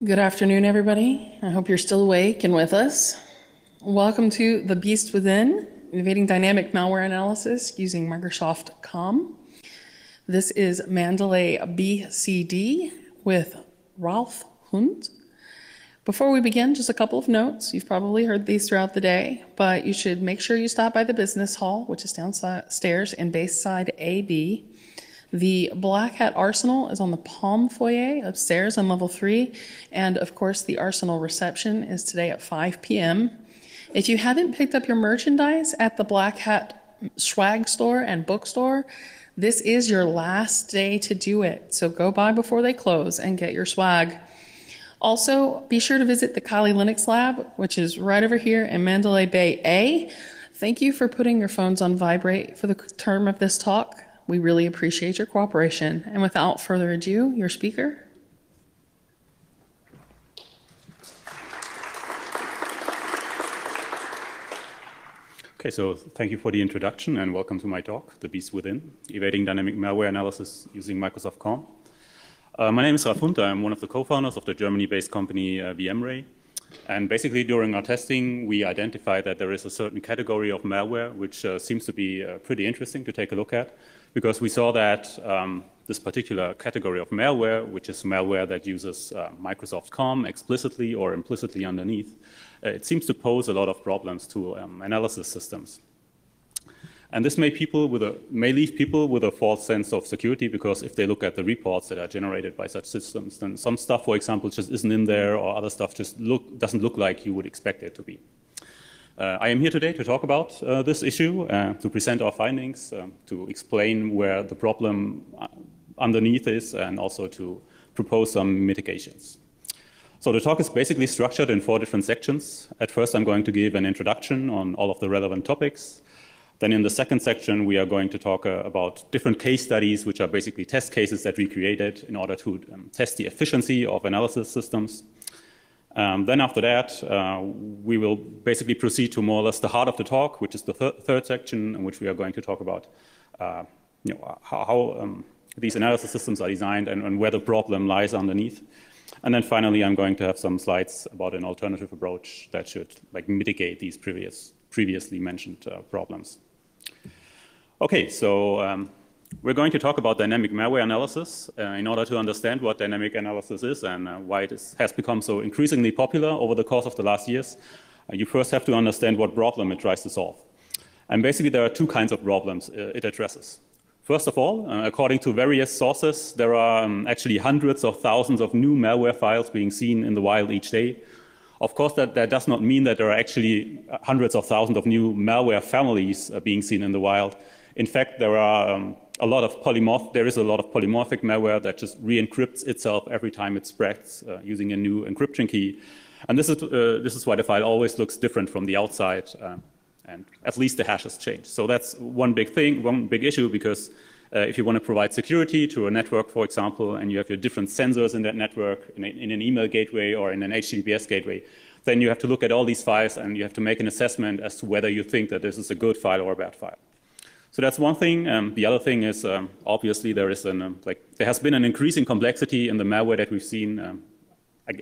Good afternoon, everybody. I hope you're still awake and with us. Welcome to The Beast Within, Evading Dynamic Malware Analysis using Microsoft COM. This is Mandalay BCD with Ralph Hund. Before we begin, just a couple of notes. You've probably heard these throughout the day, but you should make sure you stop by the business hall, which is downstairs in Bayside AB. The Black Hat Arsenal is on the Palm Foyer upstairs on level 3. And of course, the Arsenal reception is today at 5 p.m. If you haven't picked up your merchandise at the Black Hat swag store and bookstore, this is your last day to do it. So go by before they close and get your swag. Also, be sure to visit the Kali Linux Lab, which is right over here in Mandalay Bay A. Thank you for putting your phones on vibrate for the term of this talk. We really appreciate your cooperation. And without further ado, your speaker. Okay, so thank you for the introduction and welcome to my talk, The Beast Within, Evading Dynamic Malware Analysis using Microsoft COM. My name is Ralph Hund. I'm one of the co-founders of the Germany-based company VMware. And basically during our testing, we identified that there is a certain category of malware which seems to be pretty interesting to take a look at, because we saw that this particular category of malware, which is malware that uses Microsoft COM explicitly or implicitly underneath, it seems to pose a lot of problems to analysis systems. And this may leave people with a false sense of security, because if they look at the reports that are generated by such systems, then some stuff, for example, just isn't in there, or other stuff just doesn't look like you would expect it to be. I am here today to talk about this issue, to present our findings, to explain where the problem underneath is, and also to propose some mitigations. So the talk is basically structured in 4 different sections. At first, I'm going to give an introduction on all of the relevant topics. Then in the second section, we are going to talk about different case studies, which are basically test cases that we created in order to test the efficiency of analysis systems. Then after that, we will basically proceed to more or less the heart of the talk, which is the third section, in which we are going to talk about how these analysis systems are designed and where the problem lies underneath. And then finally, I'm going to have some slides about an alternative approach that should mitigate these previously mentioned problems. Okay, so we're going to talk about dynamic malware analysis in order to understand what dynamic analysis is and why it has become so increasingly popular over the course of the last years. You first have to understand what problem it tries to solve. And basically, there are 2 kinds of problems it addresses. First of all, according to various sources, there are actually hundreds of thousands of new malware files being seen in the wild each day. Of course, that does not mean that there are actually hundreds of thousands of new malware families being seen in the wild. In fact, there is a lot of polymorphic malware that just re-encrypts itself every time it spreads using a new encryption key. And this is why the file always looks different from the outside, and at least the hash has changed. So that's one big thing, one big issue, because if you want to provide security to a network, for example, and you have your different sensors in that network, in an email gateway or in an HTTPS gateway, then you have to look at all these files and you have to make an assessment as to whether you think that this is a good file or a bad file. So that's one thing. The other thing is, obviously, there has been an increasing complexity in the malware that we've seen.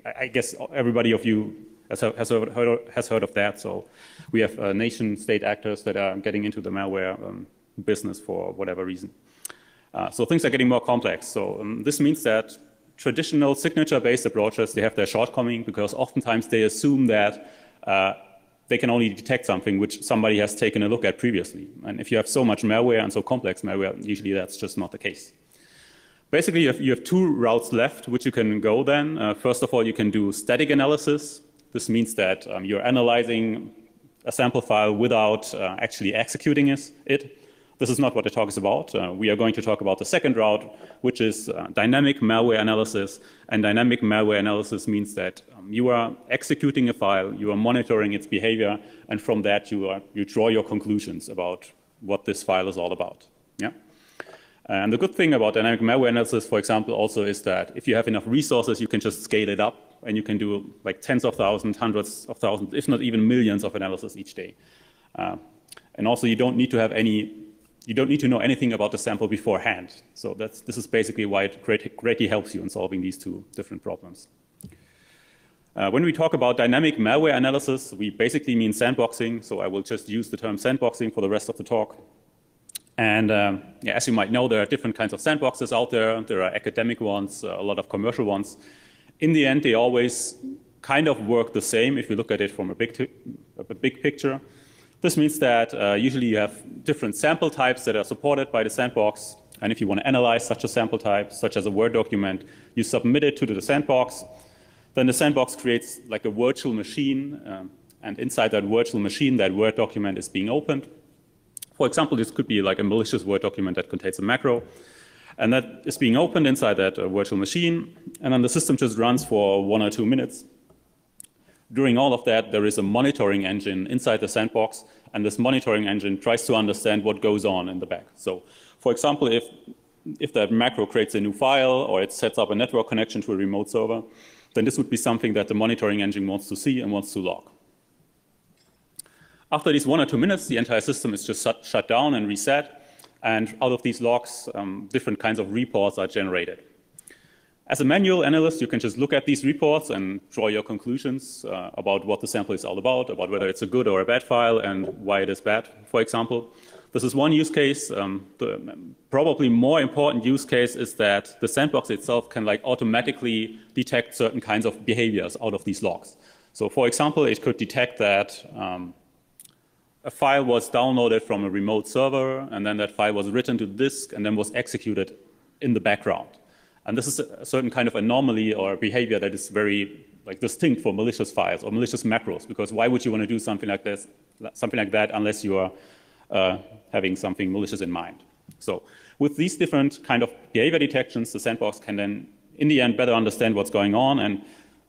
I guess everybody of you has heard of that. So we have nation-state actors that are getting into the malware business for whatever reason. So things are getting more complex. So this means that traditional signature-based approaches, they have their shortcoming, because oftentimes they assume that they can only detect something which somebody has taken a look at previously. And if you have so much malware and so complex malware, usually that's just not the case. Basically, you have 2 routes left which you can go then. First of all, you can do static analysis. This means that you're analyzing a sample file without actually executing it. This is not what the talk is about. We are going to talk about the second route, which is dynamic malware analysis. And dynamic malware analysis means that you are executing a file, you are monitoring its behavior, and from that you draw your conclusions about what this file is all about. Yeah. And the good thing about dynamic malware analysis, for example, also is that if you have enough resources, you can just scale it up, and you can do tens of thousands, hundreds of thousands, if not even millions of analysis each day. And also, you don't need to know anything about the sample beforehand. So this is basically why it greatly helps you in solving these 2 different problems. When we talk about dynamic malware analysis, we basically mean sandboxing. So I will just use the term sandboxing for the rest of the talk. And yeah, as you might know, there are different kinds of sandboxes out there. There are academic ones, a lot of commercial ones. In the end, they always kind of work the same if you look at it from a big picture. This means that usually you have different sample types that are supported by the sandbox. And if you want to analyze such a sample type, such as a Word document, you submit it to the sandbox. Then the sandbox creates like a virtual machine. And inside that virtual machine, that Word document is being opened. For example, this could be like a malicious Word document that contains a macro. And that is being opened inside that virtual machine. And then the system just runs for 1 or 2 minutes. During all of that, there is a monitoring engine inside the sandbox. And this monitoring engine tries to understand what goes on in the back. So, for example, if that macro creates a new file or it sets up a network connection to a remote server, then this would be something that the monitoring engine wants to see and wants to log. After these 1 or 2 minutes, the entire system is just shut down and reset. And out of these logs, different kinds of reports are generated. As a manual analyst, you can just look at these reports and draw your conclusions about what the sample is all about whether it's a good or a bad file and why it is bad, for example. This is one use case. The probably more important use case is that the sandbox itself can like automatically detect certain kinds of behaviors out of these logs. So for example, it could detect that a file was downloaded from a remote server, and then that file was written to disk and then was executed in the background. And this is a certain kind of anomaly or behavior that is very like distinct for malicious files or malicious macros, because why would you want to do something like this, something like that, unless you are having something malicious in mind? So with these different kind of behavior detections, the sandbox can then, in the end, better understand what's going on. And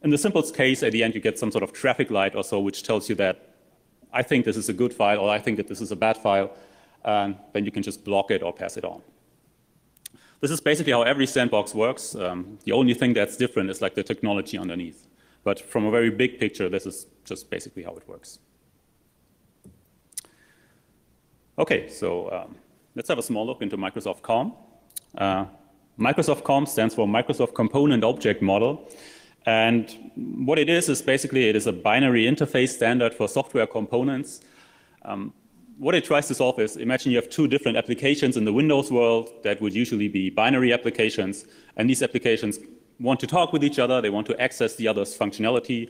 in the simplest case, at the end, you get some sort of traffic light or so, which tells you that I think this is a good file, or I think that this is a bad file, and then you can just block it or pass it on. This is basically how every sandbox works. The only thing that's different is like the technology underneath. But from a very big picture, this is just basically how it works. Okay, so let's have a small look into Microsoft COM. Microsoft COM stands for Microsoft Component Object Model. And what it is basically it is a binary interface standard for software components. What it tries to solve is, imagine you have 2 different applications in the Windows world that would usually be binary applications, and these applications want to talk with each other, they want to access the other's functionality.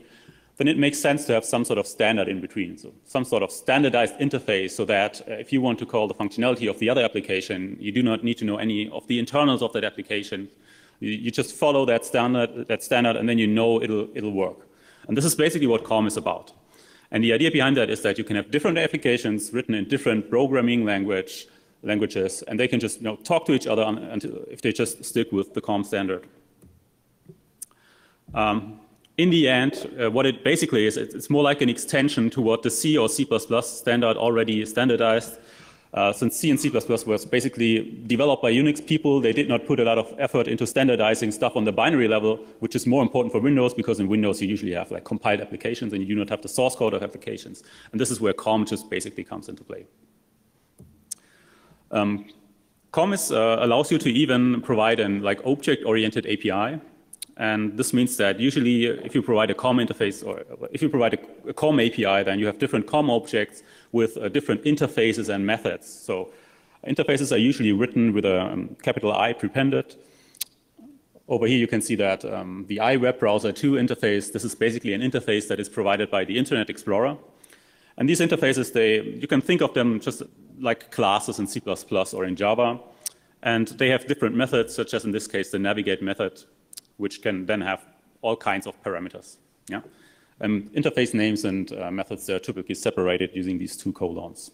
Then it makes sense to have some sort of standard in between, so some sort of standardized interface, so that if you want to call the functionality of the other application, you do not need to know any of the internals of that application. You just follow that standard, and then you know it'll work. And this is basically what COM is about. And the idea behind that is that you can have different applications written in different programming languages, and they can just talk to each other if they just stick with the COM standard. In the end, what it basically is, it's more like an extension to what the C or C++ standard already standardized. Since C and C++ was basically developed by Unix people, they did not put a lot of effort into standardizing stuff on the binary level, which is more important for Windows, because in Windows you usually have like compiled applications and you do not have the source code of applications. And this is where COM just basically comes into play. COM allows you to even provide an object-oriented API. And this means that usually if you provide a COM interface, or if you provide a COM API, then you have different COM objects with different interfaces and methods. So interfaces are usually written with a capital I prepended. Over here you can see that the iWeb Browser 2 interface, this is basically an interface that is provided by the Internet Explorer. And these interfaces, you can think of them just like classes in C++ or in Java. And they have different methods, such as in this case the navigate method, which can then have all kinds of parameters. Yeah? Interface names and methods are typically separated using these 2 colons.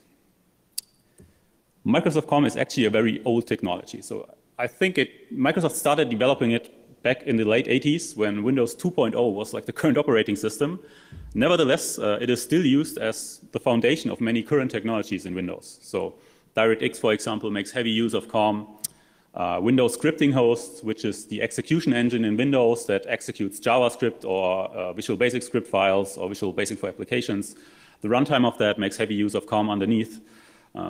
Microsoft COM is actually a very old technology. So I think Microsoft started developing it back in the late 80s when Windows 2.0 was like the current operating system. Nevertheless, it is still used as the foundation of many current technologies in Windows. So DirectX, for example, makes heavy use of COM. Windows Scripting Host, which is the execution engine in Windows that executes JavaScript or Visual Basic script files or Visual Basic for applications. The runtime of that makes heavy use of COM underneath.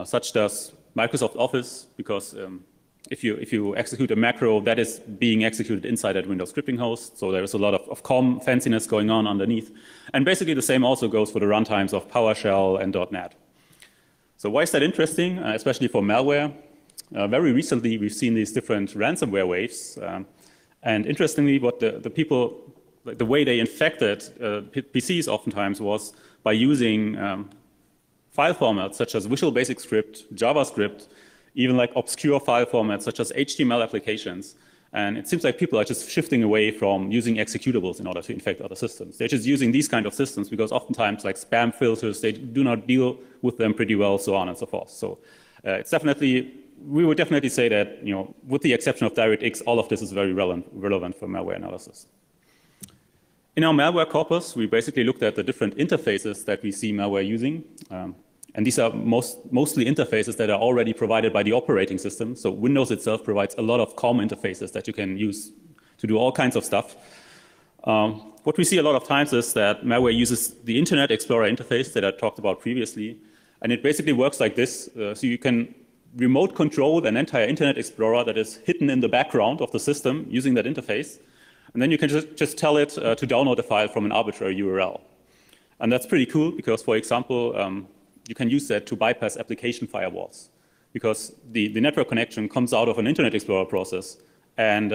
Such does Microsoft Office, because if you execute a macro, that is being executed inside that Windows scripting host. So there is a lot of COM fanciness going on underneath. And basically the same also goes for the runtimes of PowerShell and .NET. So why is that interesting, especially for malware? Very recently, we've seen these different ransomware waves. And interestingly, what the people, the way they infected PCs oftentimes was by using file formats such as Visual Basic Script, JavaScript, even like obscure file formats such as HTML applications. And it seems like people are just shifting away from using executables in order to infect other systems. They're just using these kind of systems because oftentimes like spam filters, they do not deal with them pretty well, so on and so forth. So it's definitely, we would definitely say that, with the exception of DirectX, all of this is very relevant for malware analysis. In our malware corpus, we basically looked at the different interfaces that we see malware using. And these are mostly interfaces that are already provided by the operating system. So Windows itself provides a lot of COM interfaces that you can use to do all kinds of stuff. What we see a lot of times is that malware uses the Internet Explorer interface that I talked about previously. And it basically works like this. So you can remote control an entire Internet Explorer that is hidden in the background of the system using that interface. And then you can just tell it to download a file from an arbitrary URL. And that's pretty cool because, for example, you can use that to bypass application firewalls because the network connection comes out of an Internet Explorer process. And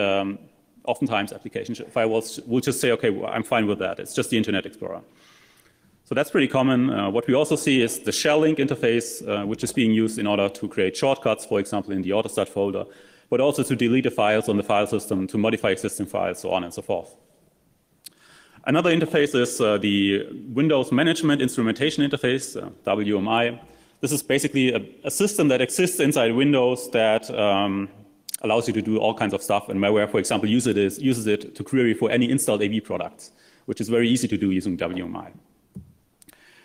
oftentimes application firewalls will just say, okay, well, I'm fine with that. It's just the Internet Explorer. So that's pretty common. What we also see is the shell link interface, which is being used in order to create shortcuts, for example, in the autostart folder, but also to delete the files on the file system, to modify existing files, so on and so forth. Another interface is the Windows Management Instrumentation Interface, WMI. This is basically a system that exists inside Windows that allows you to do all kinds of stuff. And malware, for example, uses it to query for any installed AV products, which is very easy to do using WMI.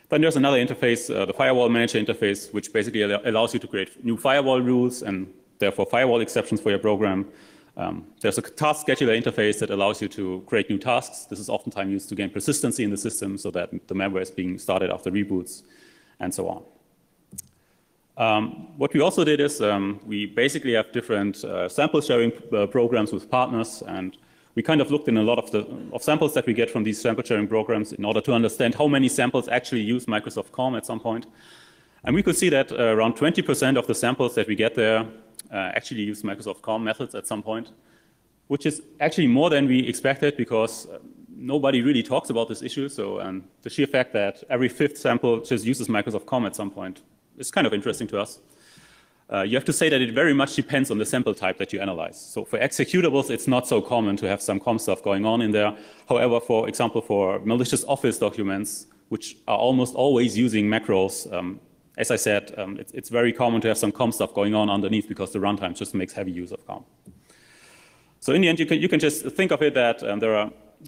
Then there's another interface, the Firewall Manager interface, which basically allows you to create new firewall rules and therefore firewall exceptions for your program. There's a task scheduler interface that allows you to create new tasks. This is oftentimes used to gain persistency in the system so that the malware is being started after reboots and so on. What we also did is we basically have different sample sharing programs with partners, and we kind of looked in a lot of samples that we get from these sample sharing programs in order to understand how many samples actually use Microsoft COM at some point. And we could see that around 20% of the samples that we get there actually use Microsoft COM methods at some point, which is actually more than we expected because nobody really talks about this issue. So the sheer fact that every fifth sample just uses Microsoft COM at some point is kind of interesting to us. You have to say that it very much depends on the sample type that you analyze. So for executables, it's not so common to have some COM stuff going on in there. However, for example, for malicious Office documents, which are almost always using macros, as I said, it's very common to have some COM stuff going on underneath because the runtime just makes heavy use of COM. So in the end, you can just think of it that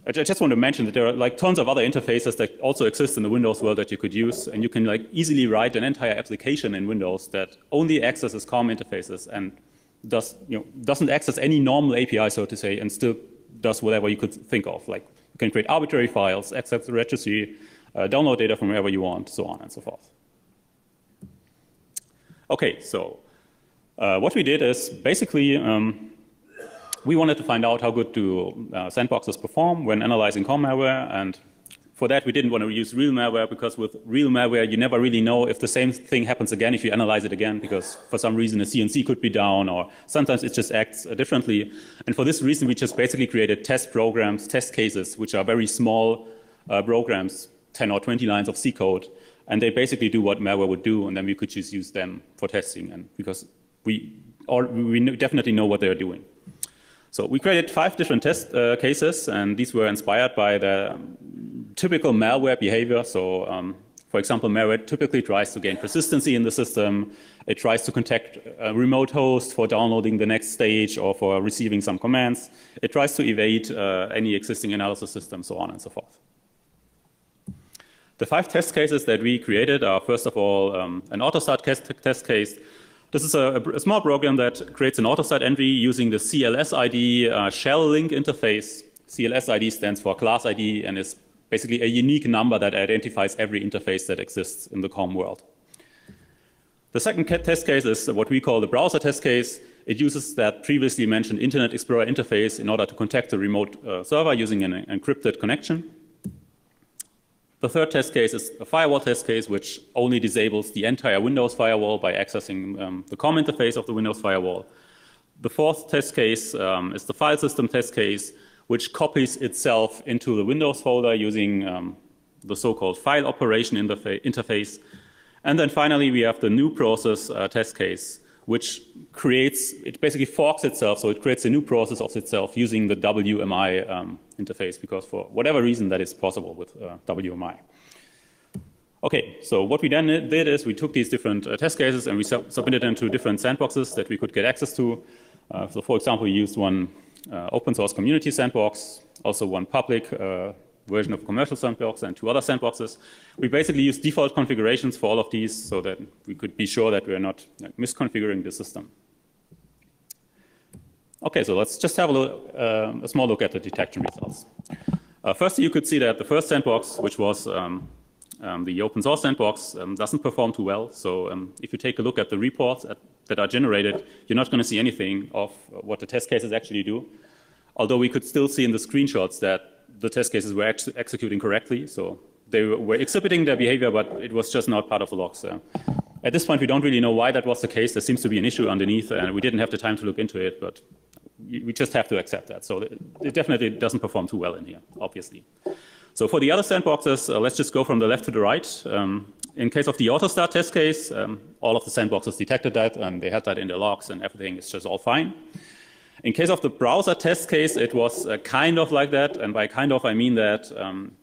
I just want to mention that there are like tons of other interfaces that also exist in the Windows world that you could use, and you can like easily write an entire application in Windows that only accesses COM interfaces and doesn't access any normal API, so to say, and still does whatever you could think of. Like you can create arbitrary files, access the registry, download data from wherever you want, so on and so forth. Okay, so what we did is basically we wanted to find out how good do sandboxes perform when analyzing COM malware, and for that we didn't want to use real malware because with real malware you never really know if the same thing happens again if you analyze it again, because for some reason a CNC could be down or sometimes it just acts differently. And for this reason we just basically created test programs, test cases, which are very small programs, 10 or 20 lines of C code, and they basically do what malware would do, and then we could just use them for testing, and because we definitely know what they're doing. So we created 5 different test cases, and these were inspired by the typical malware behavior. So, for example, malware typically tries to gain persistency in the system. It tries to contact a remote host for downloading the next stage or for receiving some commands. It tries to evade any existing analysis system, so on and so forth. The 5 test cases that we created are, first of all, an autostart test case. This is a small program that creates an autostart entry using the CLS ID shell link interface. CLS ID stands for class ID and is basically a unique number that identifies every interface that exists in the COM world. The second test case is what we call the browser test case. It uses that previously mentioned Internet Explorer interface in order to contact the remote server using an encrypted connection. The third test case is a firewall test case, which only disables the entire Windows firewall by accessing the COM interface of the Windows firewall. The fourth test case is the file system test case, which copies itself into the Windows folder using the so-called file operation interface. And then finally, we have the new process test case, which it basically forks itself, so it creates a new process of itself using the WMI interface, because for whatever reason that is possible with WMI. Okay, so what we then did is we took these different test cases and we submitted them to different sandboxes that we could get access to. So for example, we used one open source community sandbox, also one public version of commercial sandbox, and 2 other sandboxes. We basically used default configurations for all of these so that we could be sure that we're not misconfiguring the system. Okay, so let's just have a small look at the detection results. First, you could see that the first sandbox, which was the open source sandbox, doesn't perform too well. So if you take a look at the reports that are generated, you're not going to see anything of what the test cases actually do. Although we could still see in the screenshots that the test cases were executing correctly. So they were exhibiting their behavior, but it was just not part of the logs. At this point, we don't really know why that was the case. There seems to be an issue underneath, and we didn't have the time to look into it, but we just have to accept that. So it definitely doesn't perform too well in here, obviously. So for the other sandboxes, let's just go from the left to the right. In case of the AutoStart test case, all of the sandboxes detected that, and they had that in their logs, and everything is just all fine. In case of the browser test case, it was kind of like that, and by kind of I mean that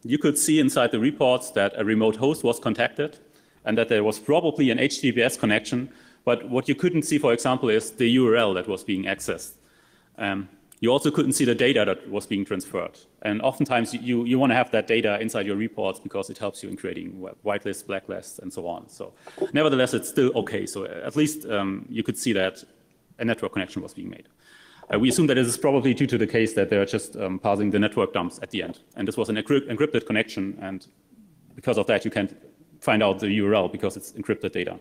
you could see inside the reports that a remote host was contacted and that there was probably an HTTPS connection, but what you couldn't see, for example, is the URL that was being accessed. You also couldn't see the data that was being transferred, and oftentimes you want to have that data inside your reports because it helps you in creating whitelists, blacklists, and so on. So nevertheless, it's still okay. So at least you could see that a network connection was being made. We assume that this is probably due to the case that they're just parsing the network dumps at the end. And this was an encrypted connection, and because of that, you can't find out the URL because it's encrypted data.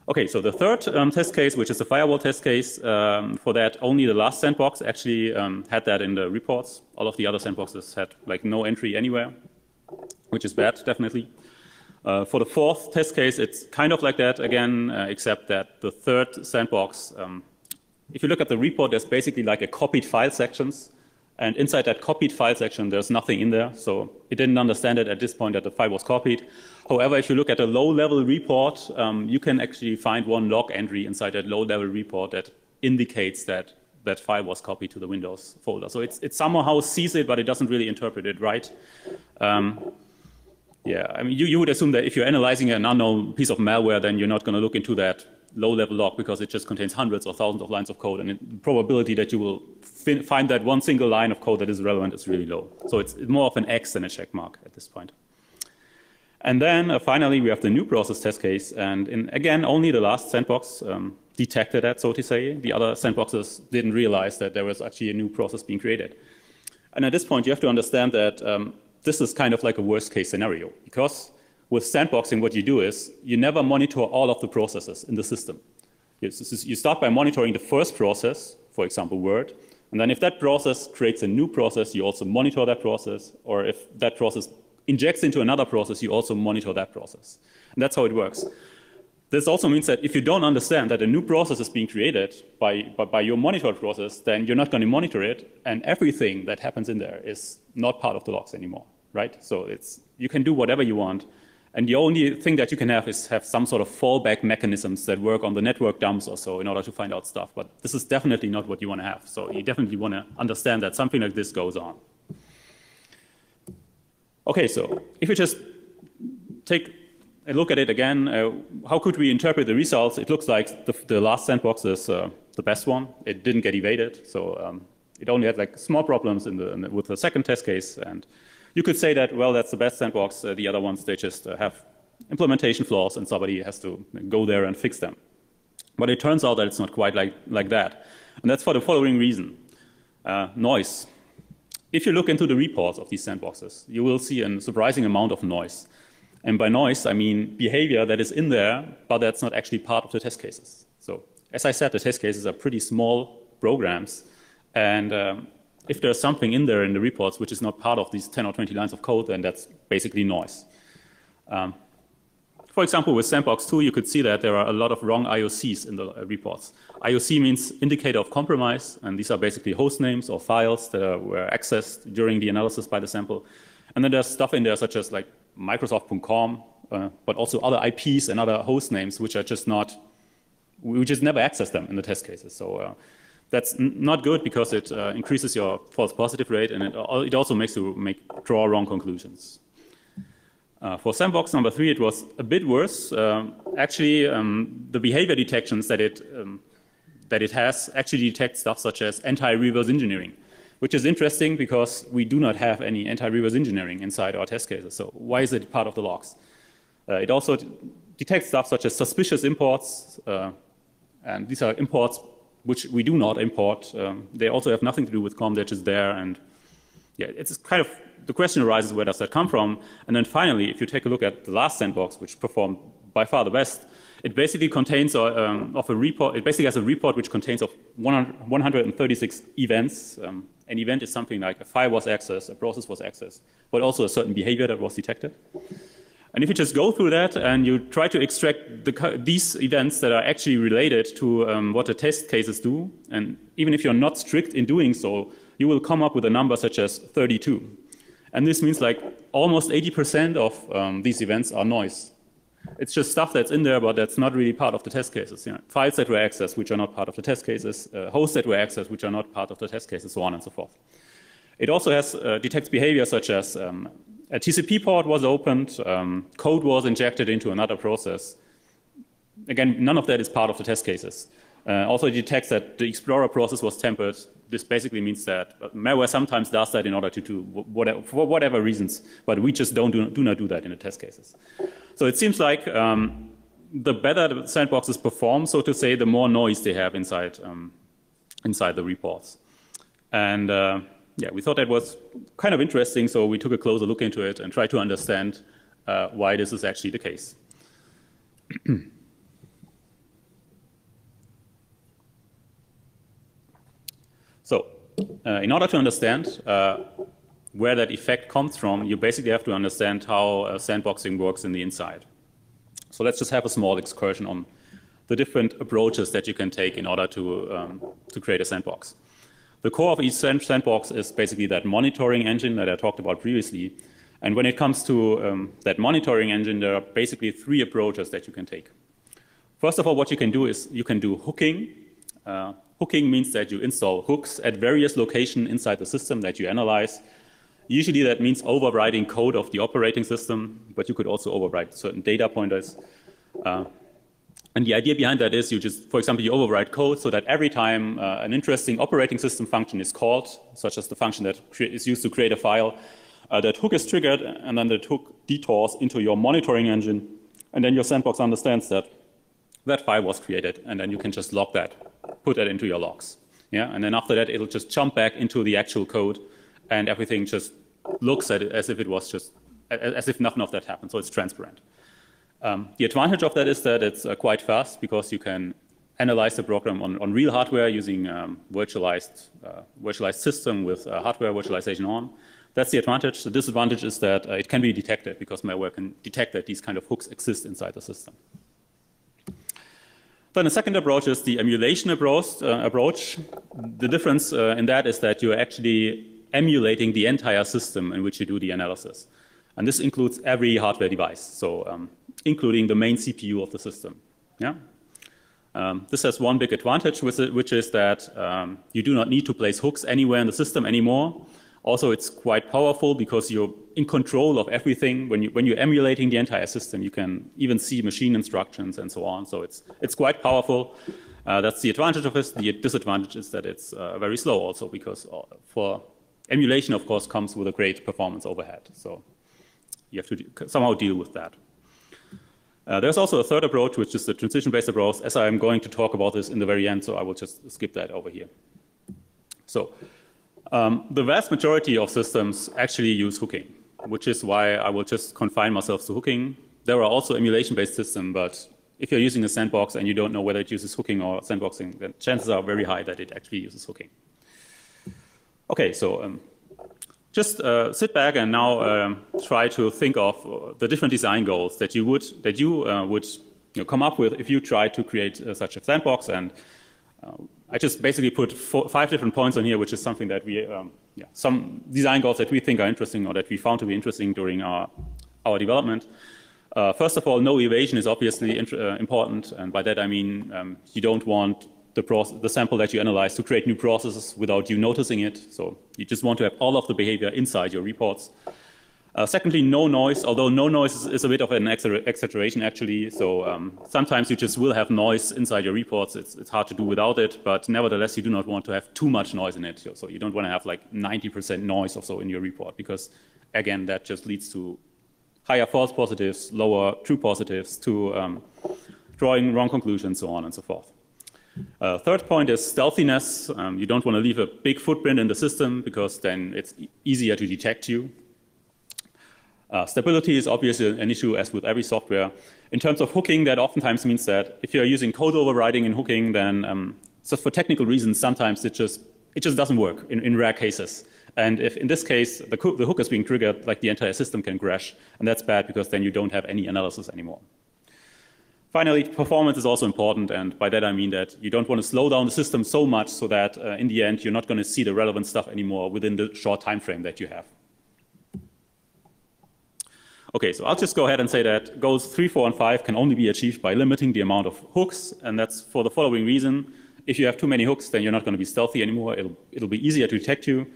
Okay, so the third test case, which is the firewall test case, for that, only the last sandbox actually had that in the reports. All of the other sandboxes had like no entry anywhere, which is bad, definitely. For the fourth test case, it's kind of like that again, except that the third sandbox, if you look at the report, there's basically like a copied file sections. And inside that copied file section, there's nothing in there. So it didn't understand it at this point that the file was copied. However, if you look at a low-level report, you can actually find one log entry inside that low-level report that indicates that that file was copied to the Windows folder. So it somehow sees it, but it doesn't really interpret it right. Yeah, I mean, you would assume that if you're analyzing an unknown piece of malware, then you're not going to look into that low-level log because it just contains hundreds or thousands of lines of code, and the probability that you will find that one single line of code that is relevant is really low. So it's more of an X than a check mark at this point. And then finally, we have the new process test case, and again, only the last sandbox detected that, so to say. The other sandboxes didn't realize that there was actually a new process being created. And at this point, you have to understand that this is kind of like a worst-case scenario, because with sandboxing, what you do is you never monitor all of the processes in the system. You start by monitoring the first process, for example, Word, and then if that process creates a new process, you also monitor that process, or if that process injects into another process, you also monitor that process. And that's how it works. This also means that if you don't understand that a new process is being created by your monitored process, then you're not going to monitor it, and everything that happens in there is not part of the logs anymore, right? So you can do whatever you want. And the only thing that you can have is have some sort of fallback mechanisms that work on the network dumps or so in order to find out stuff. But this is definitely not what you want to have. So you definitely want to understand that something like this goes on. Okay, so if you just take a look at it again, how could we interpret the results? It looks like the last sandbox is the best one. It didn't get evaded. So it only had like small problems with the second test case. And you could say that, well, that's the best sandbox. The other ones, they just have implementation flaws, and somebody has to go there and fix them. But it turns out that it's not quite like that. And that's for the following reason. Noise. If you look into the reports of these sandboxes, you will see a surprising amount of noise. And by noise, I mean behavior that is in there, but that's not actually part of the test cases. So as I said, the test cases are pretty small programs. And if there's something in there in the reports which is not part of these 10 or 20 lines of code, then that's basically noise. For example, with Sandbox 2, you could see that there are a lot of wrong IOCs in the reports. IOC means indicator of compromise, and these are basically host names or files that were accessed during the analysis by the sample. And then there's stuff in there such as like Microsoft.com, but also other IPs and other host names which are just not, we just never access them in the test cases. So that's not good because it increases your false positive rate, and it also makes you draw wrong conclusions. For Sandbox number 3, it was a bit worse. Actually, the behavior detections that it has actually detect stuff such as anti-reverse engineering, which is interesting because we do not have any anti-reverse engineering inside our test cases. So why is it part of the logs? It also detects stuff such as suspicious imports, and these are imports which we do not import. They also have nothing to do with COM, they're just there. And yeah, it's kind of, the question arises, where does that come from? And then finally, if you take a look at the last sandbox, which performed by far the best, it basically contains of a report, it basically has a report which contains of 136 events. An event is something like a file was accessed, a process was accessed, but also a certain behavior that was detected. And if you just go through that and you try to extract these events that are actually related to what the test cases do, and even if you're not strict in doing so, you will come up with a number such as 32. And this means like almost 80% of these events are noise. It's just stuff that's in there, but that's not really part of the test cases. You know, files that were accessed, which are not part of the test cases, hosts that were accessed, which are not part of the test cases, so on and so forth. It also has detects behavior such as a TCP port was opened, code was injected into another process. Again, none of that is part of the test cases. Also detects that the Explorer process was tampered. This basically means that malware sometimes does that in order to do whatever, for whatever reasons, but we just do not do that in the test cases. So it seems like the better the sandboxes perform, so to say, the more noise they have inside the reports. And yeah, we thought that was kind of interesting, so we took a closer look into it and tried to understand why this is actually the case. So in order to understand where that effect comes from, you basically have to understand how sandboxing works in the inside. So let's just have a small excursion on the different approaches that you can take in order to create a sandbox. The core of each sandbox is basically that monitoring engine that I talked about previously. And when it comes to that monitoring engine, there are basically 3 approaches that you can take. First of all, what you can do is you can do hooking. Hooking means that you install hooks at various locations inside the system that you analyze. Usually that means overwriting code of the operating system, but you could also overwrite certain data pointers. And the idea behind that is you just, for example, you overwrite code so that every time an interesting operating system function is called, such as the function that is used to create a file, that hook is triggered, and then that hook detours into your monitoring engine, and then your sandbox understands that that file was created, and then you can just log that, put that into your logs. Yeah, and then after that, it'll just jump back into the actual code, and everything just looks at it as if it was just, as if nothing of that happened, so it's transparent. The advantage of that is that it's quite fast because you can analyze the program on real hardware using virtualized system with hardware virtualization on. That's the advantage. The disadvantage is that it can be detected because malware can detect that these kind of hooks exist inside the system. Then the second approach is the emulation approach. The difference in that is that you're actually emulating the entire system in which you do the analysis. And this includes every hardware device, so including the main CPU of the system. Yeah? This has one big advantage with it, which is that you do not need to place hooks anywhere in the system anymore. Also, it's quite powerful because you're in control of everything. When you're emulating the entire system, you can even see machine instructions and so on. So it's quite powerful. That's the advantage of this. The disadvantage is that it's very slow also because for emulation, of course, comes with a great performance overhead. So you have to somehow deal with that. There's also a third approach, which is the transition-based approach, as I'm going to talk about this in the very end, so I will just skip that over here. So the vast majority of systems actually use hooking, which is why I will just confine myself to hooking. There are also emulation-based systems, but if you're using a sandbox and you don't know whether it uses hooking or sandboxing, then chances are very high that it actually uses hooking. Okay, so just sit back and now try to think of the different design goals that you would come up with if you try to create such a sandbox. And I just basically put 5 different points on here, which is something that we, some design goals that we think are interesting or that we found to be interesting during our development. First of all, no evasion is obviously important, and by that I mean you don't want the sample that you analyze to create new processes without you noticing it. So you just want to have all of the behavior inside your reports. Secondly, no noise, although no noise is a bit of an exaggeration actually. So sometimes you just will have noise inside your reports. It's hard to do without it, but nevertheless, you do not want to have too much noise in it. So you don't want to have like 90% noise or so in your report, because again, that just leads to higher false positives, lower true positives, to drawing wrong conclusions, so on and so forth. Third point is stealthiness. You don't want to leave a big footprint in the system, because then it's easier to detect you. Stability is obviously an issue, as with every software. In terms of hooking, that oftentimes means that if you're using code overriding in hooking, then so for technical reasons, sometimes it just doesn't work in rare cases. And if in this case the hook is being triggered, like the entire system can crash, and that's bad because then you don't have any analysis anymore. Finally, performance is also important, and by that I mean that you don't want to slow down the system so much so that in the end you're not going to see the relevant stuff anymore within the short time frame that you have. Okay, so I'll just go ahead and say that goals 3, 4, and 5 can only be achieved by limiting the amount of hooks, and that's for the following reason. If you have too many hooks, then you're not going to be stealthy anymore. It'll be easier to detect you.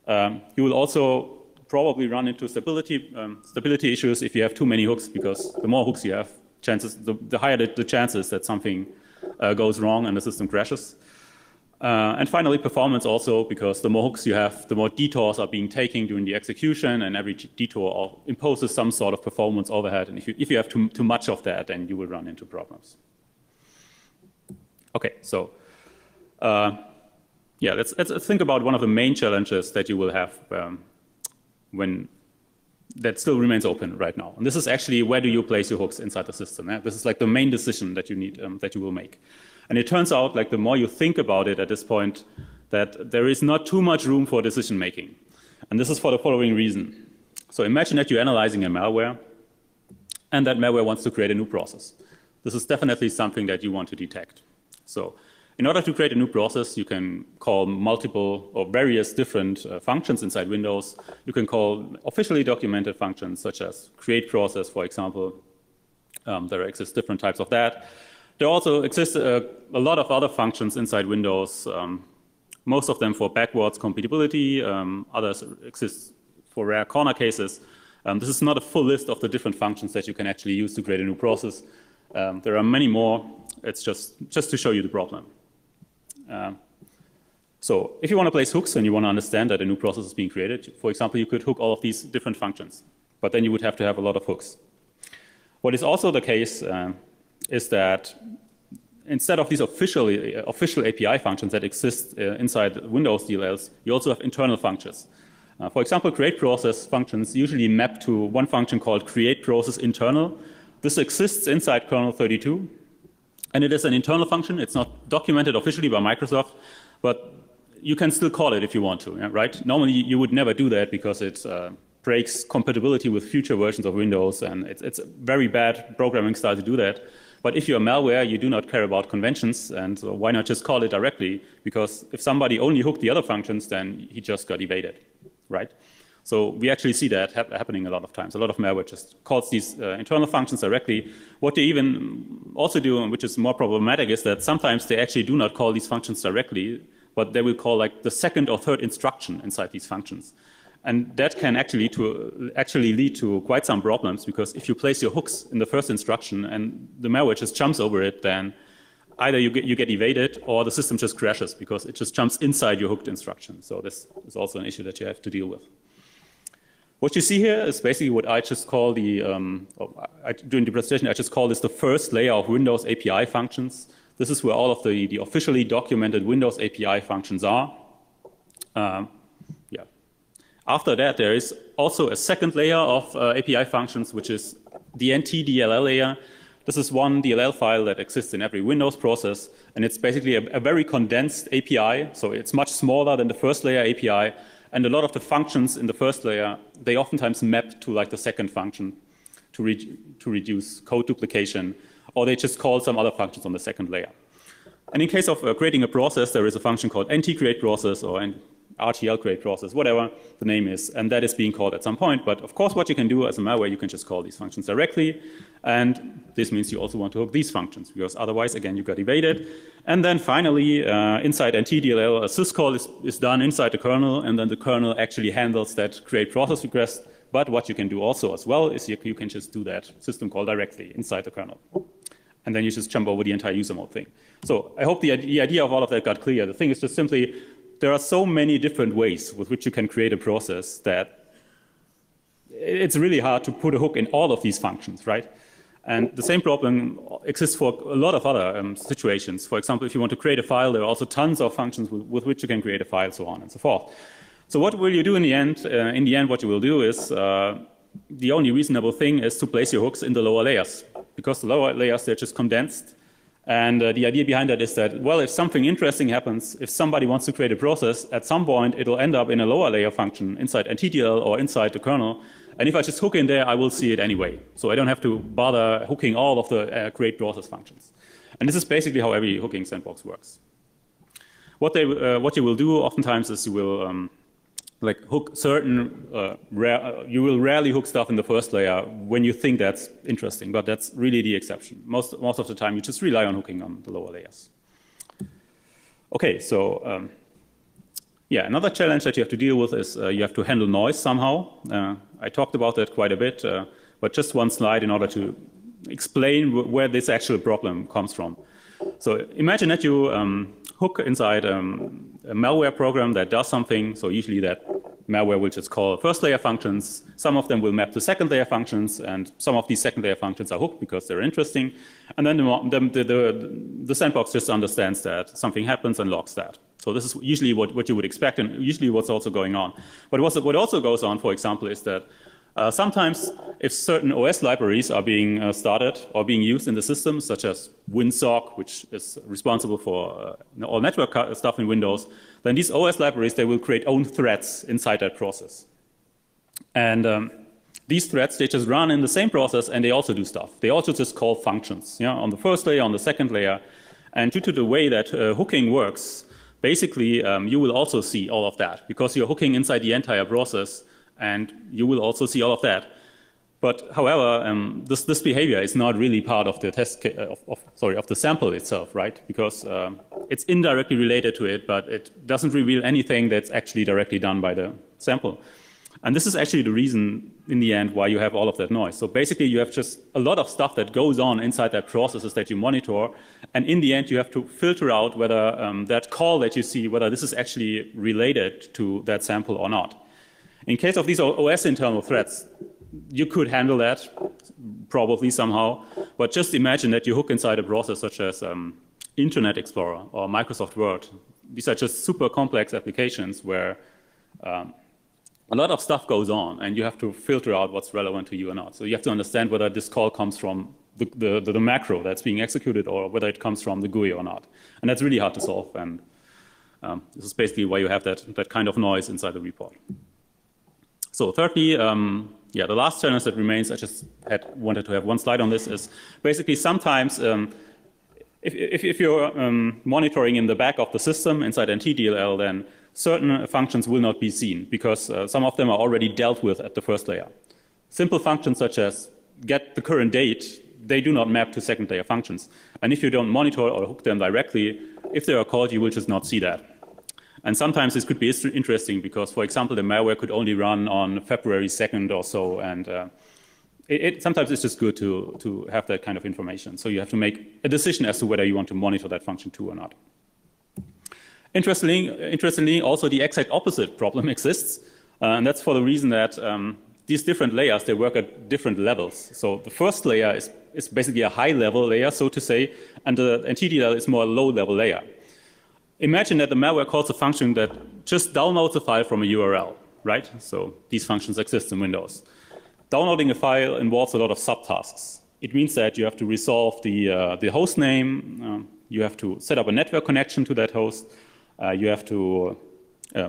You will also probably run into stability issues if you have too many hooks, because the more hooks you have, the higher the chances that something goes wrong and the system crashes. And finally, performance also, because the more hooks you have, the more detours are being taken during the execution, and every detour imposes some sort of performance overhead. And if you have too much of that, then you will run into problems. Okay, so yeah, let's think about one of the main challenges that you will have when that still remains open right now. And this is actually, where do you place your hooks inside the system? Yeah? This is like the main decision that you need, that you will make. And it turns out, like, the more you think about it at this point, that there is not too much room for decision making. And this is for the following reason. So imagine that you're analyzing a malware, and that malware wants to create a new process. This is definitely something that you want to detect. So in order to create a new process, you can call multiple or various different functions inside Windows. You can call officially documented functions, such as create process, for example. There exist different types of that. There also exist a lot of other functions inside Windows, most of them for backwards compatibility. Others exist for rare corner cases. This is not a full list of the different functions that you can actually use to create a new process. There are many more. It's just to show you the problem. So if you want to place hooks and you want to understand that a new process is being created, for example, you could hook all of these different functions, but then you would have to have a lot of hooks. What is also the case is that instead of these official API functions that exist inside Windows DLLs, you also have internal functions. For example, create process functions usually map to one function called create process internal. This exists inside kernel 32. And it is an internal function. It's not documented officially by Microsoft, but you can still call it if you want to, right? Normally, you would never do that because it breaks compatibility with future versions of Windows, and it's a very bad programming style to do that. But if you're malware, you do not care about conventions, and so why not just call it directly? Because if somebody only hooked the other functions, then he just got evaded, right? So we actually see that happening a lot of times. A lot of malware just calls these internal functions directly. What they even also do, and which is more problematic, is that sometimes they actually do not call these functions directly, but they will call like the second or third instruction inside these functions. And that can actually lead to quite some problems, because if you place your hooks in the first instruction and the malware just jumps over it, then either you get evaded or the system just crashes because it just jumps inside your hooked instruction. So this is also an issue that you have to deal with. What you see here is basically what I just call during the presentation, I just call this the first layer of Windows API functions. This is where all of the officially documented Windows API functions are. Yeah. After that, there is also a second layer of API functions, which is the Ntdl Layer. This is one DLL file that exists in every Windows process, and it's basically a very condensed API, so it's much smaller than the first layer API, and a lot of the functions in the first layer, they oftentimes map to like the second function to reduce code duplication, or they just call some other functions on the second layer. And in case of creating a process, there is a function called ntcreateProcess or RTL create process, whatever the name is, and that is being called at some point. But of course, what you can do as a malware, you can just call these functions directly, and this means you also want to hook these functions, because otherwise, again, you got evaded. And then finally, inside Ntdl, a syscall is done inside the kernel, and then the kernel actually handles that create process request. But what you can do also as well is you can just do that system call directly inside the kernel. And then you just jump over the entire user mode thing. So I hope the idea of all of that got clear. The thing is just simply, there are so many different ways with which you can create a process that it's really hard to put a hook in all of these functions, right? And the same problem exists for a lot of other situations. For example, if you want to create a file, there are also tons of functions with which you can create a file, so on and so forth. So what will you do in the end? In the end, what you will do is, the only reasonable thing is to place your hooks in the lower layers, because the lower layers, they're just condensed. And the idea behind that is that, well, if something interesting happens, if somebody wants to create a process, at some point it'll end up in a lower layer function inside Ntdl or inside the kernel. And if I just hook in there, I will see it anyway. So I don't have to bother hooking all of the create process functions. And this is basically how every hooking sandbox works. What you will do oftentimes is you will like hook certain, you will rarely hook stuff in the first layer when you think that's interesting, but that's really the exception. Most of the time, you just rely on hooking on the lower layers. Okay, so yeah, another challenge that you have to deal with is you have to handle noise somehow. I talked about that quite a bit, but just one slide in order to explain where this actual problem comes from. So imagine that you hook inside a malware program that does something. So usually that malware will just call first layer functions. Some of them will map to second layer functions, and some of these second layer functions are hooked because they're interesting. And then the sandbox just understands that something happens and logs that. So this is usually what you would expect, and usually what's also going on. But what also goes on, for example, is that sometimes if certain OS libraries are being started or being used in the system, such as WinSock, which is responsible for all network stuff in Windows, then these OS libraries, they will create own threads inside that process. And these threads, they just run in the same process, and they also do stuff. They also just call functions, on the first layer, on the second layer. And due to the way that hooking works, basically, you will also see all of that, because you're hooking inside the entire process, and you will also see all of that. But however, this behavior is not really part of the of the sample itself, right? Because it's indirectly related to it, but it doesn't reveal anything that's actually directly done by the sample. And this is actually the reason, in the end, why you have all of that noise. So basically, you have just a lot of stuff that goes on inside that processes that you monitor. And in the end, you have to filter out whether that call that you see, whether this is actually related to that sample or not. In case of these OS internal threats, you could handle that, probably somehow. But just imagine that you hook inside a process such as Internet Explorer or Microsoft Word. These are just super complex applications where a lot of stuff goes on, and you have to filter out what's relevant to you or not. So you have to understand whether this call comes from the macro that's being executed, or whether it comes from the GUI or not. And that's really hard to solve. And this is basically why you have that kind of noise inside the report. So thirdly, the last challenge that remains, I just wanted to have one slide on this, is basically sometimes if you're monitoring in the back of the system inside Ntdl, then certain functions will not be seen, because some of them are already dealt with at the first layer. Simple functions such as get the current date, they do not map to second layer functions. And if you don't monitor or hook them directly, if they are called, you will just not see that. And sometimes this could be interesting because, for example, the malware could only run on February 2nd or so, and sometimes it's just good to have that kind of information. So you have to make a decision as to whether you want to monitor that function too or not. Interestingly, also the exact opposite problem exists, and that's for the reason that these different layers, they work at different levels. So the first layer is basically a high-level layer, so to say, and the Ntdl is more a low-level layer. Imagine that the malware calls a function that just downloads a file from a URL, right? So these functions exist in Windows. Downloading a file involves a lot of subtasks. It means that you have to resolve the host name, you have to set up a network connection to that host, you have to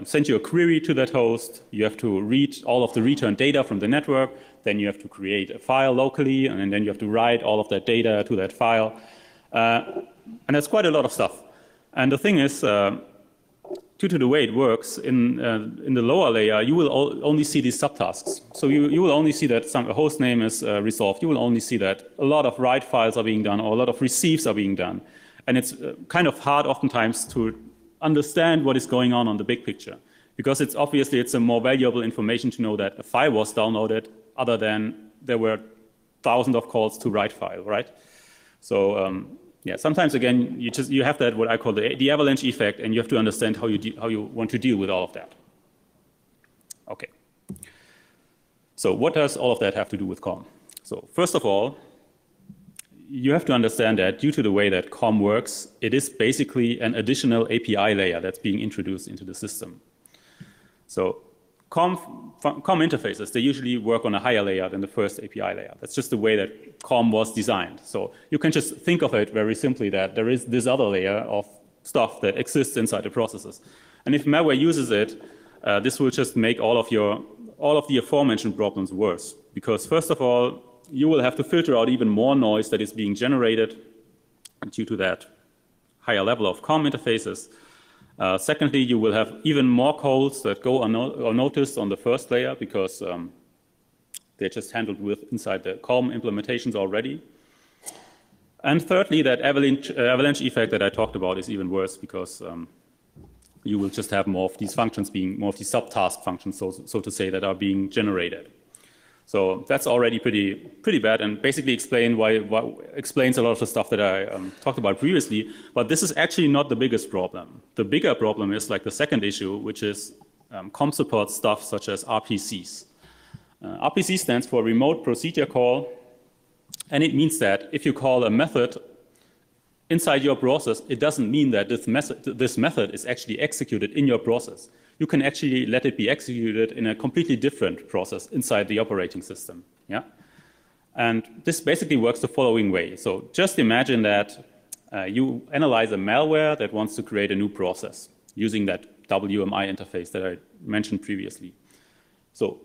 send you a query to that host, you have to read all of the return data from the network, then you have to create a file locally, and then you have to write all of that data to that file. And that's quite a lot of stuff. And the thing is, due to the way it works, in the lower layer, you will only see these subtasks. So you will only see that a host name is resolved. You will only see that a lot of write files are being done, or a lot of receives are being done. And it's kind of hard oftentimes to understand what is going on the big picture. Because obviously it's a more valuable information to know that a file was downloaded other than there were thousands of calls to write file, right? So yeah, sometimes again, you have that what I call the avalanche effect, and you have to understand how you want to deal with all of that. Okay. So what does all of that have to do with COM? So first of all, you have to understand that due to the way that COM works, it is basically an additional API layer that's being introduced into the system. So COM interfaces, they usually work on a higher layer than the first API layer. That's just the way that COM was designed. So you can just think of it very simply that there is this other layer of stuff that exists inside the processes. And if malware uses it, this will just make all of the aforementioned problems worse. Because first of all, you will have to filter out even more noise that is being generated due to that higher level of COM interfaces. Secondly, you will have even more calls that go unnoticed on the first layer because they're just handled inside the COM implementations already. And thirdly, that avalanche effect that I talked about is even worse because you will just have more of these functions being, more of these subtask functions, so to say, that are being generated. So that's already pretty bad, and basically explains a lot of the stuff that I talked about previously. But this is actually not the biggest problem. The bigger problem is like the second issue, which is COM support stuff such as RPCs. RPC stands for Remote Procedure Call, and it means that if you call a method inside your process, it doesn't mean that this method is actually executed in your process. You can actually let it be executed in a completely different process inside the operating system. Yeah? And this basically works the following way. So just imagine that you analyze a malware that wants to create a new process using that WMI interface that I mentioned previously. So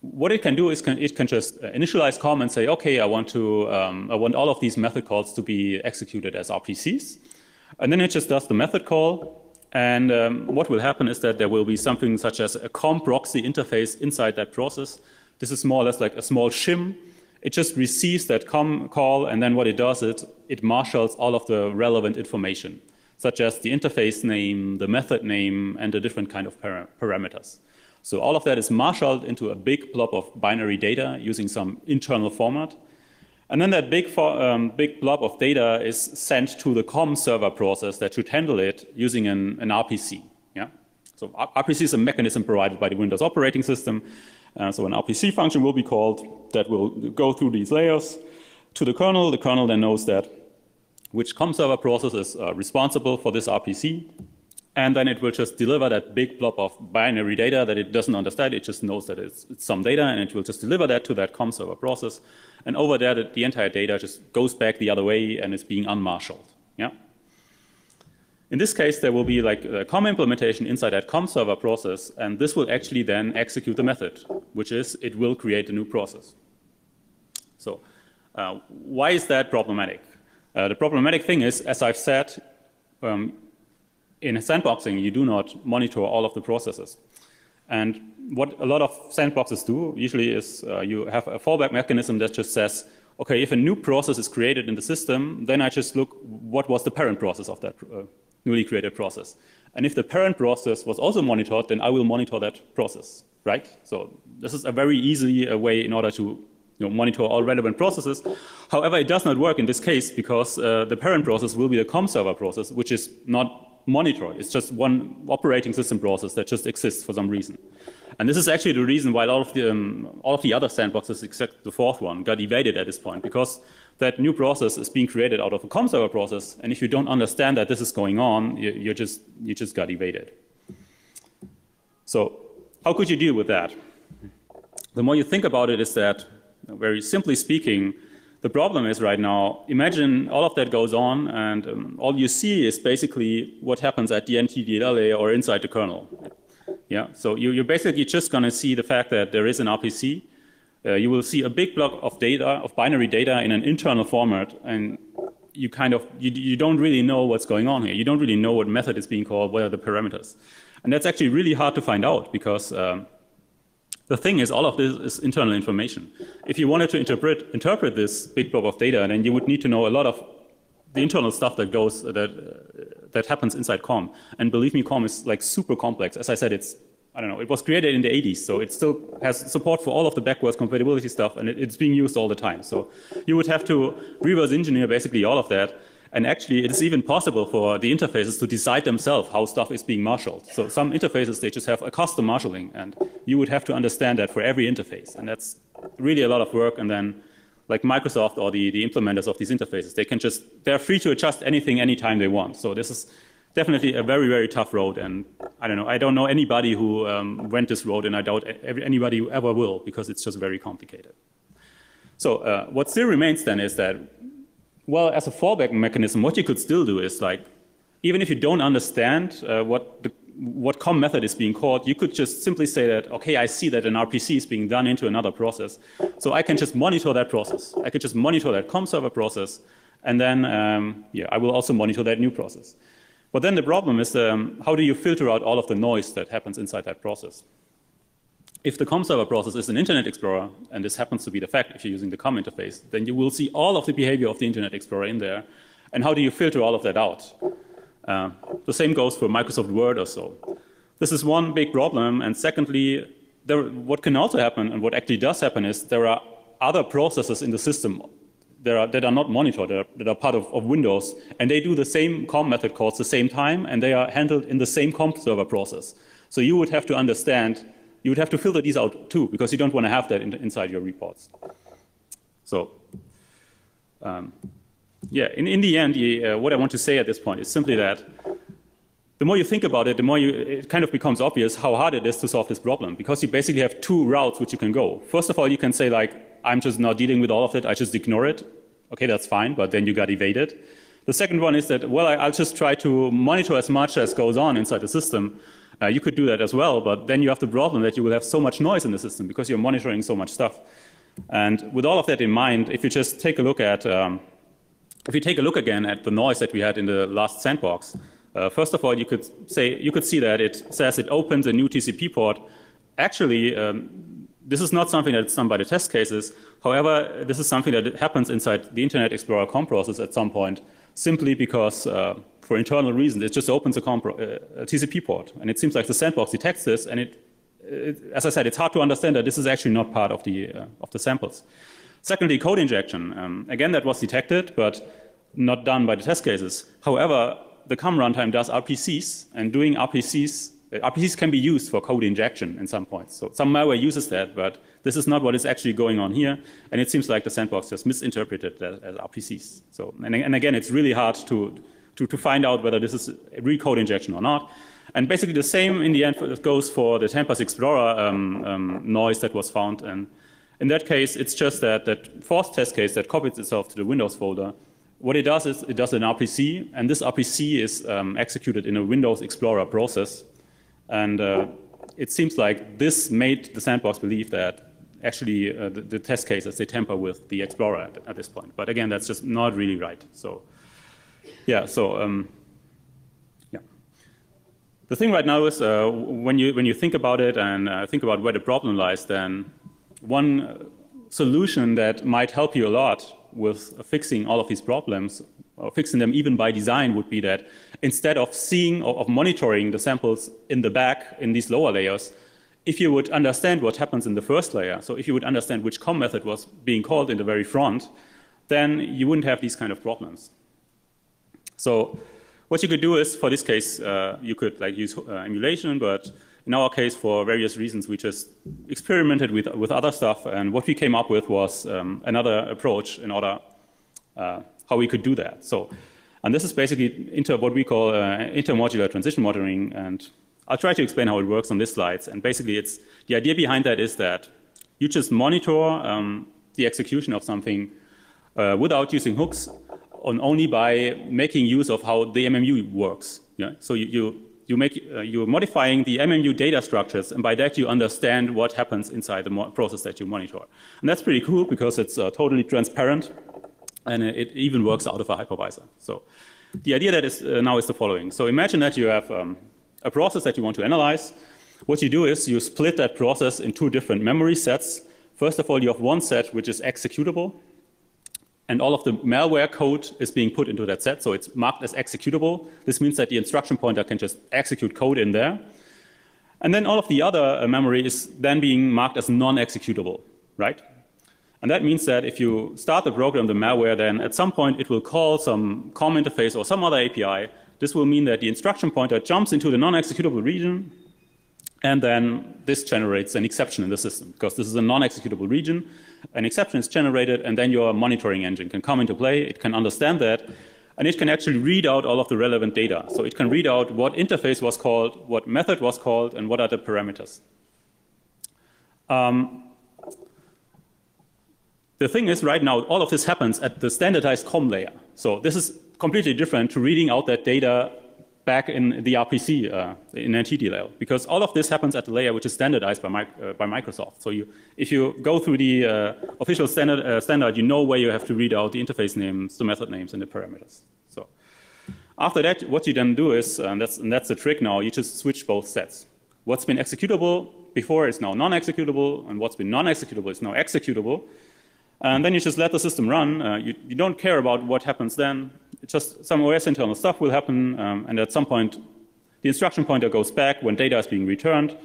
what it can do is it can just initialize COM and say, okay, I want all of these method calls to be executed as RPCs. And then it just does the method call. And what will happen is that there will be something such as a COM proxy interface inside that process. This is more or less like a small shim. It just receives that COM call, and then what it does is it marshals all of the relevant information, such as the interface name, the method name, and the different kind of parameters. So all of that is marshaled into a big blob of binary data using some internal format. And then that big blob of data is sent to the COM server process that should handle it using an RPC. Yeah? So RPC is a mechanism provided by the Windows operating system. So an RPC function will be called that will go through these layers to the kernel. The kernel then knows that which COM server process is responsible for this RPC. And then it will just deliver that big blob of binary data that it doesn't understand. It just knows that it's some data, and it will just deliver that to that COM server process. And over there, the entire data just goes back the other way and is being unmarshaled. Yeah? In this case, there will be like a COM implementation inside that COM server process, and this will actually then execute the method, which is it will create a new process. So why is that problematic? The problematic thing is, as I've said, in sandboxing, you do not monitor all of the processes. And what a lot of sandboxes do usually is you have a fallback mechanism that just says, okay, if a new process is created in the system, then I just look what was the parent process of that newly created process. And if the parent process was also monitored, then I will monitor that process, right? So this is a very easy way in order to monitor all relevant processes. However, it does not work in this case because the parent process will be the COM server process, which is not monitored. It's just one operating system process that just exists for some reason. And this is actually the reason why all of the other sandboxes, except the fourth one, got evaded at this point, because that new process is being created out of a COM server process, and if you don't understand that this is going on, you just got evaded. So how could you deal with that? The more you think about it is that, very simply speaking, The problem is right now, imagine all of that goes on and all you see is basically what happens at the Ntdl layer or inside the kernel. Yeah, so you're basically just going to see the fact that there is an RPC. You will see a big block of data, of binary data in an internal format, and you you don't really know what's going on here. You don't really know what method is being called, what are the parameters. And that's actually really hard to find out because the thing is, all of this is internal information. If you wanted to interpret this big blob of data, then you would need to know a lot of the internal stuff that goes that happens inside COM. And believe me, COM is like super complex. As I said, I don't know, it was created in the 80s, so it still has support for all of the backwards compatibility stuff, and it's being used all the time. So you would have to reverse engineer basically all of that. And actually, it is even possible for the interfaces to decide themselves how stuff is being marshaled. So some interfaces, they just have a custom marshalling, and you would have to understand that for every interface. And that's really a lot of work. And then, like Microsoft or the implementers of these interfaces, they're free to adjust anything anytime they want. So this is definitely a very, very tough road. And I don't know anybody who went this road, and I doubt anybody who ever will, because it's just very complicated. So what still remains then is that, well, as a fallback mechanism, what you could still do is, like, even if you don't understand what COM method is being called, you could just simply say that, okay, I see that an RPC is being done into another process, so I can just monitor that process. I could just monitor that COM server process, and then, I will also monitor that new process. But then the problem is, how do you filter out all of the noise that happens inside that process? If the COM server process is an Internet Explorer, and this happens to be the fact if you're using the COM interface, then you will see all of the behavior of the Internet Explorer in there. And how do you filter all of that out? The same goes for Microsoft Word or so. This is one big problem. And secondly, what can also happen, and what actually does happen, is there are other processes in the system that are not monitored, that are part of Windows, and they do the same COM method calls at the same time, and they are handled in the same COM server process. So you would have to understand, you would have to filter these out too, because you don't want to have that inside your reports. So, in the end, what I want to say at this point is simply that the more you think about it, the more it kind of becomes obvious how hard it is to solve this problem, because you basically have two routes which you can go. First of all, you can say, like, I'm just not dealing with all of it, I just ignore it. Okay, that's fine, but then you got evaded. The second one is that, well, I'll just try to monitor as much as goes on inside the system. You could do that as well, but then you have the problem that you will have so much noise in the system because you're monitoring so much stuff. And with all of that in mind, if you just take a look at, if you take a look again at the noise that we had in the last sandbox, first of all, you could see that it says it opens a new TCP port. Actually, this is not something that's done by the test cases. However, this is something that happens inside the Internet Explorer COM process at some point, simply because for internal reasons, it just opens a TCP port. And it seems like the sandbox detects this, and as I said, it's hard to understand that this is actually not part of the samples. Secondly, code injection. Again, that was detected, but not done by the test cases. However, the COM runtime does RPCs, and doing RPCs can be used for code injection in some points. So some malware uses that, but this is not what is actually going on here. And it seems like the sandbox just misinterpreted that as RPCs. So, and again, it's really hard to find out whether this is a real code injection or not. And basically the same in the end goes for the Tempest Explorer noise that was found. And in that case, it's just that fourth test case that copies itself to the Windows folder. What it does is it does an RPC, and this RPC is executed in a Windows Explorer process. And it seems like this made the sandbox believe that actually the test cases, they tamper with the Explorer at this point. But again, that's just not really right. So yeah, the thing right now is when you think about it and think about where the problem lies, then one solution that might help you a lot with fixing all of these problems, or fixing them even by design, would be that instead of seeing or of monitoring the samples in the back in these lower layers, if you would understand what happens in the first layer, so if you would understand which COM method was being called in the very front, then you wouldn't have these kind of problems. So what you could do is, for this case, you could use emulation, but in our case, for various reasons, we just experimented with other stuff, and what we came up with was another approach in order how we could do that. So, and this is basically what we call intermodular transition monitoring, and I'll try to explain how it works on this slides. And basically, the idea behind that is that you just monitor the execution of something without using hooks, only by making use of how the MMU works. Yeah? So you're modifying the MMU data structures, and by that you understand what happens inside the process that you monitor. And that's pretty cool because it's totally transparent, and it even works out of a hypervisor. So the idea that is now is the following. So imagine that you have a process that you want to analyze. What you do is you split that process in two different memory sets. First of all, you have one set which is executable, and all of the malware code is being put into that set, so it's marked as executable. This means that the instruction pointer can just execute code in there. And then all of the other memory is then being marked as non-executable, right? And that means that if you start the program, the malware, then at some point it will call some COM interface or some other API. This will mean that the instruction pointer jumps into the non-executable region, and then this generates an exception in the system, because this is a non-executable region. An exception is generated, and then your monitoring engine can come into play. It can understand that, and it can actually read out all of the relevant data. So it can read out what interface was called, what method was called, and what are the parameters. The thing is, right now, all of this happens at the standardized COM layer. So this is completely different to reading out that data back in the RPC in Ntdl Layer, because all of this happens at the layer which is standardized by Microsoft. So if you go through the official standard, you know where you have to read out the interface names, the method names, and the parameters. So after that, what you then do is, and that's the trick now, you just switch both sets. What's been executable before is now non-executable, and what's been non-executable is now executable. And then you just let the system run. You don't care about what happens then. It's just some OS internal stuff will happen, and at some point, the instruction pointer goes back when data is being returned,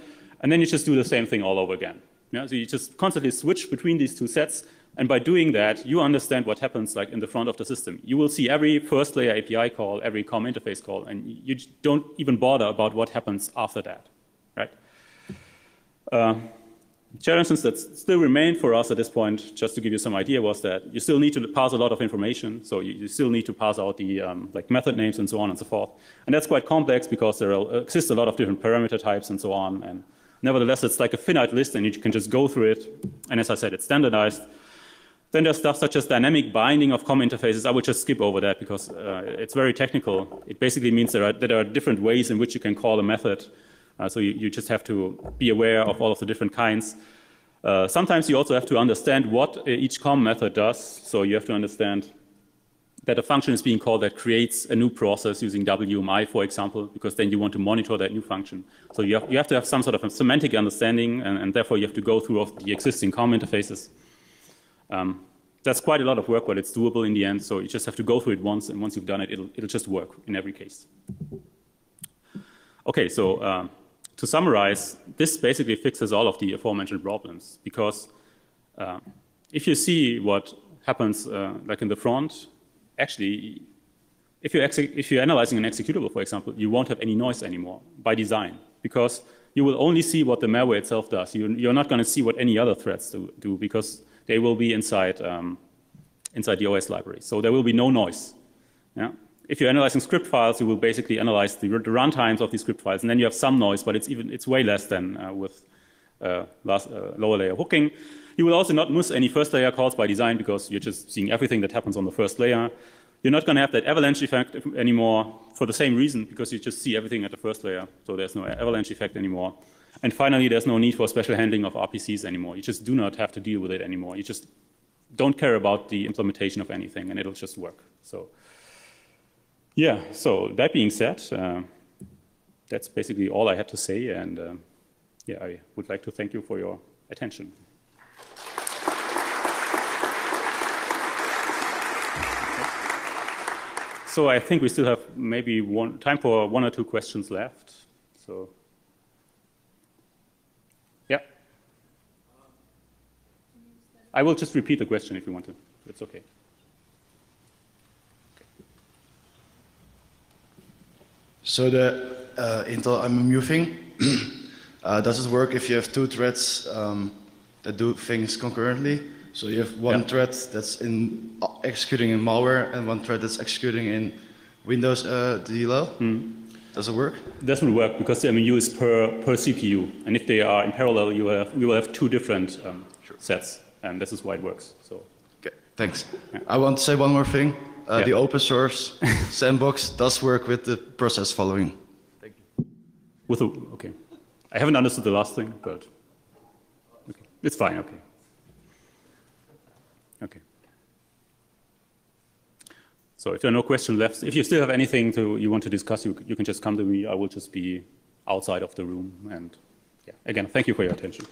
and then you just do the same thing all over again. Yeah? So you just constantly switch between these two sets, and by doing that, you understand what happens like in the front of the system. You will see every first layer API call, every COM interface call, and you don't even bother about what happens after that, right? Challenges that still remain for us at this point, just to give you some idea, was that you still need to pass a lot of information. So you still need to pass out the like method names and so on and so forth. And that's quite complex because there exist a lot of different parameter types and so on. And nevertheless, it's like a finite list, and you can just go through it. And as I said, it's standardized. Then there's stuff such as dynamic binding of COM interfaces. I would just skip over that because it's very technical. It basically means there are different ways in which you can call a method. So you just have to be aware of all of the different kinds. Sometimes you also have to understand what each COM method does. So you have to understand that a function is being called that creates a new process using WMI, for example, because then you want to monitor that new function. So you have to have some sort of a semantic understanding, and therefore you have to go through all the existing COM interfaces. That's quite a lot of work, but it's doable in the end. So you just have to go through it once, and once you've done it, it'll just work in every case. Okay, so to summarize, this basically fixes all of the aforementioned problems, because if you see what happens like in the front, actually, if you're analyzing an executable, for example, you won't have any noise anymore by design, because you will only see what the malware itself does. You're not going to see what any other threats do, because they will be inside the OS library. So there will be no noise. Yeah? If you're analyzing script files, you will basically analyze the runtimes of these script files, and then you have some noise, but it's way less than with lower layer hooking. You will also not miss any first layer calls by design, because you're just seeing everything that happens on the first layer. You're not going to have that avalanche effect anymore for the same reason, because you just see everything at the first layer, so there's no avalanche effect anymore. And finally, there's no need for special handling of RPCs anymore. You just do not have to deal with it anymore. You just don't care about the implementation of anything, and it'll just work. So. Yeah, so that being said, that's basically all I had to say, and yeah, I would like to thank you for your attention. So I think we still have maybe time for one or two questions left. So, yeah. I will just repeat the question if you want to. It's okay. So the Intel MMU thing, does it work if you have two threads that do things concurrently? So you have one thread that's executing in malware and one thread that's executing in Windows DLL? Does it work? It doesn't work because the MMU is per CPU, and if they are in parallel, we will have two different sets, and this is why it works. So. Okay, Thanks. Yeah. I want to say one more thing. Yeah. The open source sandbox does work with the process following. Thank you. Okay. I haven't understood the last thing, but okay. It's fine. Okay. Okay. So if there are no questions left, if you still have anything you want to discuss, you can just come to me. I will just be outside of the room. And yeah, again, thank you for your attention.